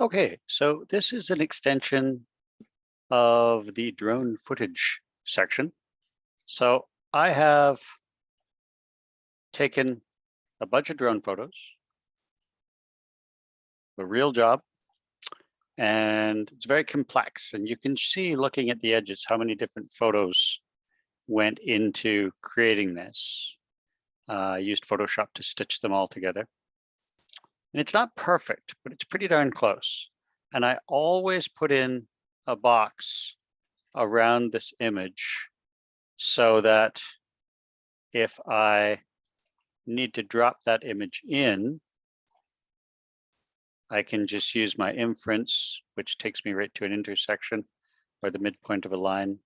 Okay, so this is an extension of the drone footage section. So I have taken a bunch of drone photos, a real job, and it's very complex. And you can see looking at the edges how many different photos went into creating this. I used Photoshop to stitch them all together. And it's not perfect, but it's pretty darn close. And I always put in a box around this image so that if I need to drop that image in, I can just use my inference, which takes me right to an intersection or the midpoint of a line.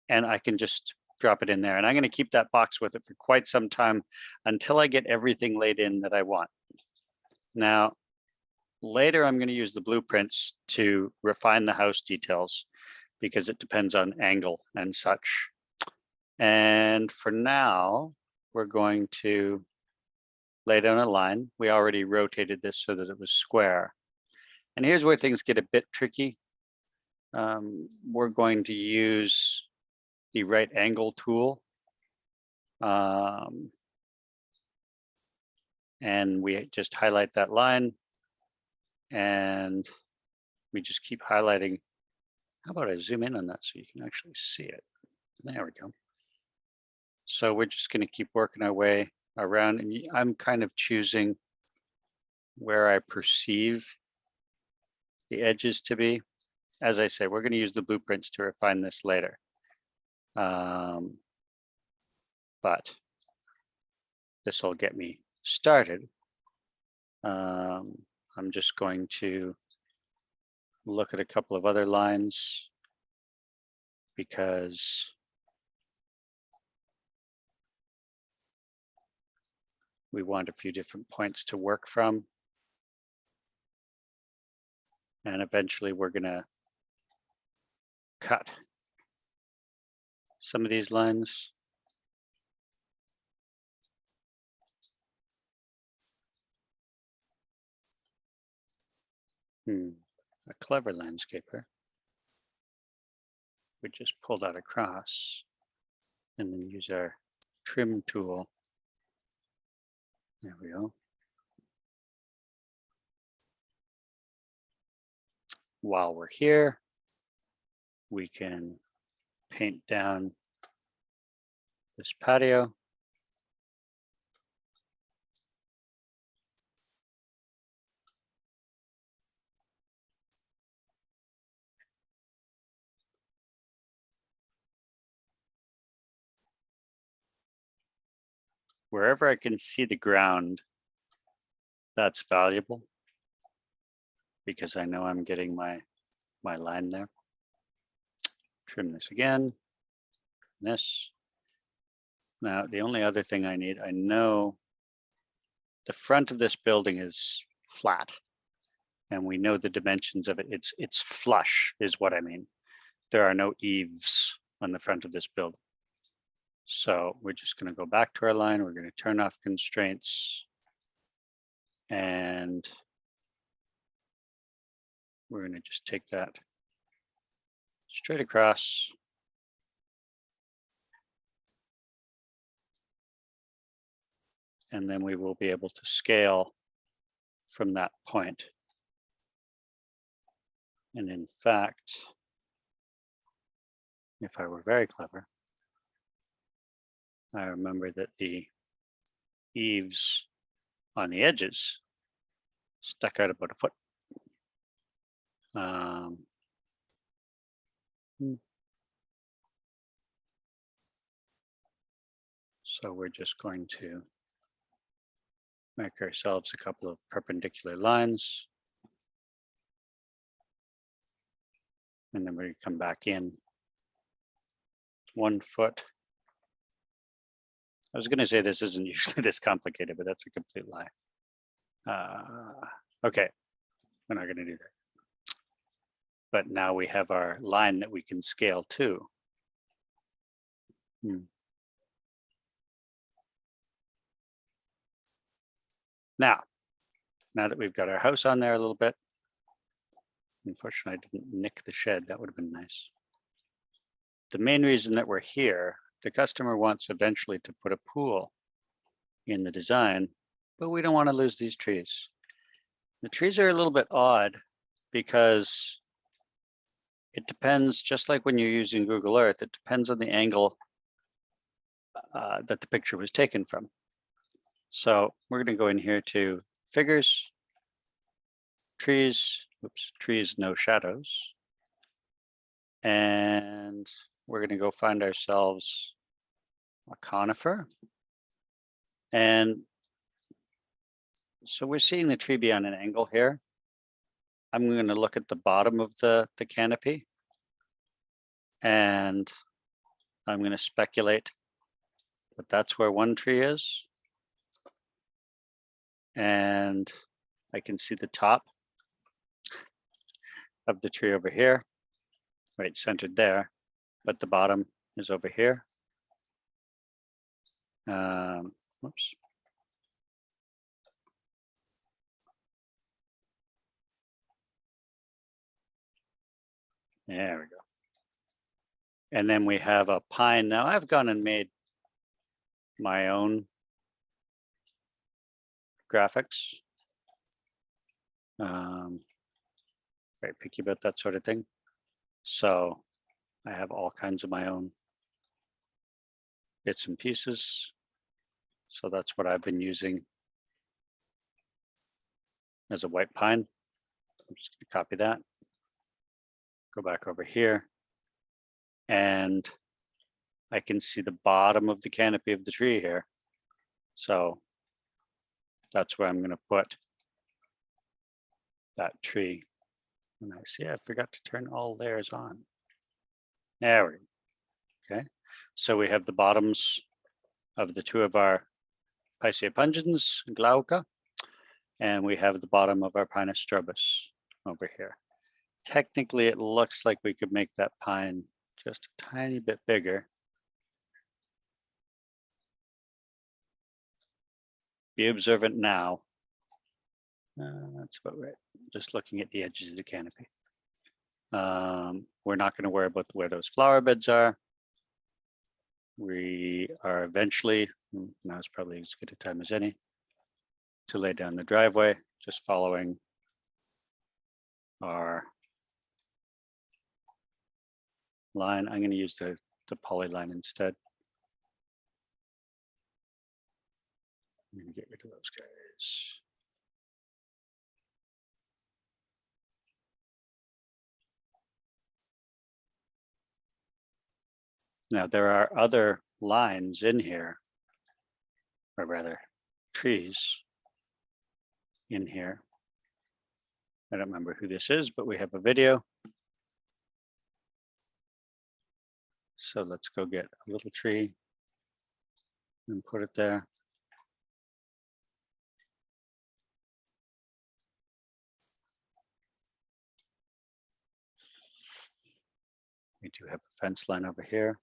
And I can just drop it in there. And I'm going to keep that box with it for quite some time until I get everything laid in that I want. Now, later I'm going to use the blueprints to refine the house details because it depends on angle and such. And for now, we're going to lay down a line. We already rotated this so that it was square. And here's where things get a bit tricky. We're going to use the right angle tool. And we just highlight that line and we just keep highlighting. How about I zoom in on that so you can actually see it? There we go. So we're just going to keep working our way around, and I'm kind of choosing where I perceive the edges to be. As I say, we're going to use the blueprints to refine this later. But this will get me started. I'm just going to look at a couple of other lines because we want a few different points to work from. And eventually we're going to cut some of these lines. A clever landscaper would just pull that across and then use our trim tool. There we go. While we're here, we can paint down this patio. Wherever I can see the ground, that's valuable because I know I'm getting my line there. Trim this again, this. Now, the only other thing I need, I know the front of this building is flat and we know the dimensions of it. It's flush is what I mean. There are no eaves on the front of this building. So we're just going to go back to our line. We're going to turn off constraints and we're going to just take that straight across. And then we will be able to scale from that point. And in fact, if I were very clever, I remember that the eaves on the edges stuck out about a foot. So we're just going to make ourselves a couple of perpendicular lines. And then we come back in 1 foot. I was going to say this isn't usually this complicated, but that's a complete lie. Okay, we're not going to do that. But now we have our line that we can scale to. Now that we've got our house on there a little bit, Unfortunately, I didn't nick the shed. That would have been nice. The main reason that we're here, the customer wants eventually to put a pool in the design, but we don't want to lose these trees. The trees are a little bit odd because it depends, just like when you're using Google Earth, it depends on the angle that the picture was taken from. So we're going to go in here to figures, trees, trees, no shadows. And we're going to go find ourselves a conifer. And so we're seeing the tree be on an angle here. I'm going to look at the bottom of the canopy. And I'm going to speculate that that's where one tree is. And I can see the top of the tree over here, right centered there, but the bottom is over here. Whoops. There we go. And then we have a pine. Now I've gone and made my own graphics. Very picky about that sort of thing. So I have all kinds of my own bits and pieces. So that's what I've been using as a white pine. I'm just going to copy that. Go back over here. And I can see the bottom of the canopy of the tree here. So that's where I'm going to put that tree. And I see I forgot to turn all layers on. There we go. Okay. So we have the bottoms of the two of our Picea pungens, glauca, and we have the bottom of our Pinus strobus over here. Technically, it looks like we could make that pine just a tiny bit bigger. Be observant now. That's about right. Just looking at the edges of the canopy. We're not going to worry about where those flower beds are. We are eventually, now it's probably as good a time as any, to lay down the driveway, just following our line. I'm going to use the poly line instead. I'm going to get rid of those guys. Now there are other lines in here, or rather trees in here. I don't remember who this is, but we have a video. So let's go get a little tree and put it there. We do have a fence line over here.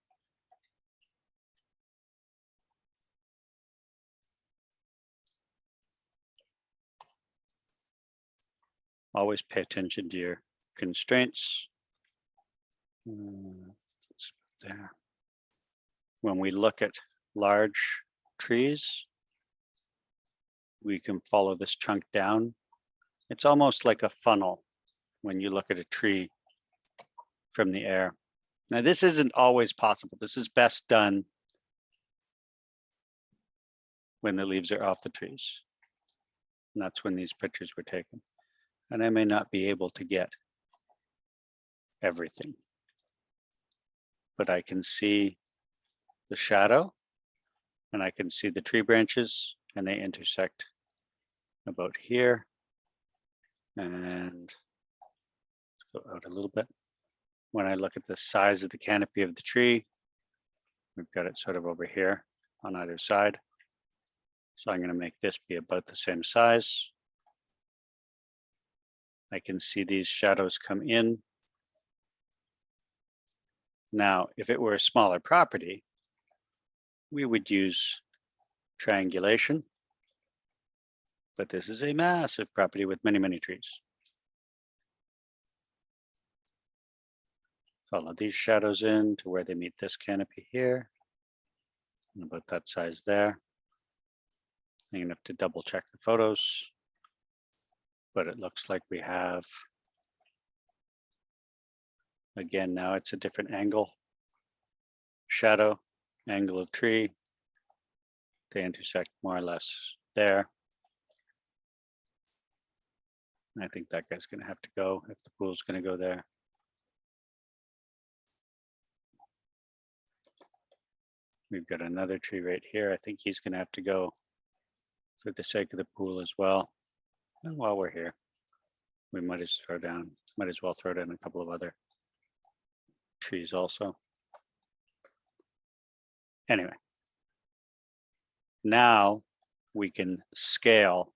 Always pay attention to your constraints. There. When we look at large trees, we can follow this trunk down. It's almost like a funnel when you look at a tree from the air. Now, this isn't always possible. This is best done when the leaves are off the trees. And that's when these pictures were taken. And I may not be able to get everything, but I can see the shadow and I can see the tree branches, and they intersect about here. And go out a little bit. When I look at the size of the canopy of the tree, we've got it sort of over here on either side. So I'm going to make this be about the same size. I can see these shadows come in. Now, if it were a smaller property, we would use triangulation, but this is a massive property with many, many trees. Follow these shadows in to where they meet this canopy here. And about that size there. I'm gonna have to double check the photos. But it looks like we have, again, now it's a different angle. Shadow, angle of tree. They intersect more or less there. I think that guy's gonna have to go if the pool's gonna go there. We've got another tree right here. I think he's gonna have to go for the sake of the pool as well. And while we're here, we might as well throw down a couple of other trees also. Anyway, now we can scale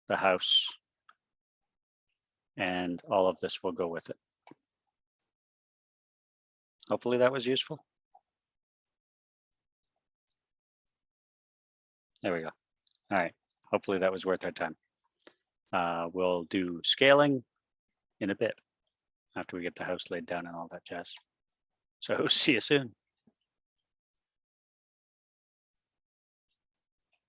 the house and all of this will go with it. Hopefully that was useful. There we go. All right, hopefully that was worth our time. We'll do scaling in a bit after we get the house laid down and all that jazz. So see you soon.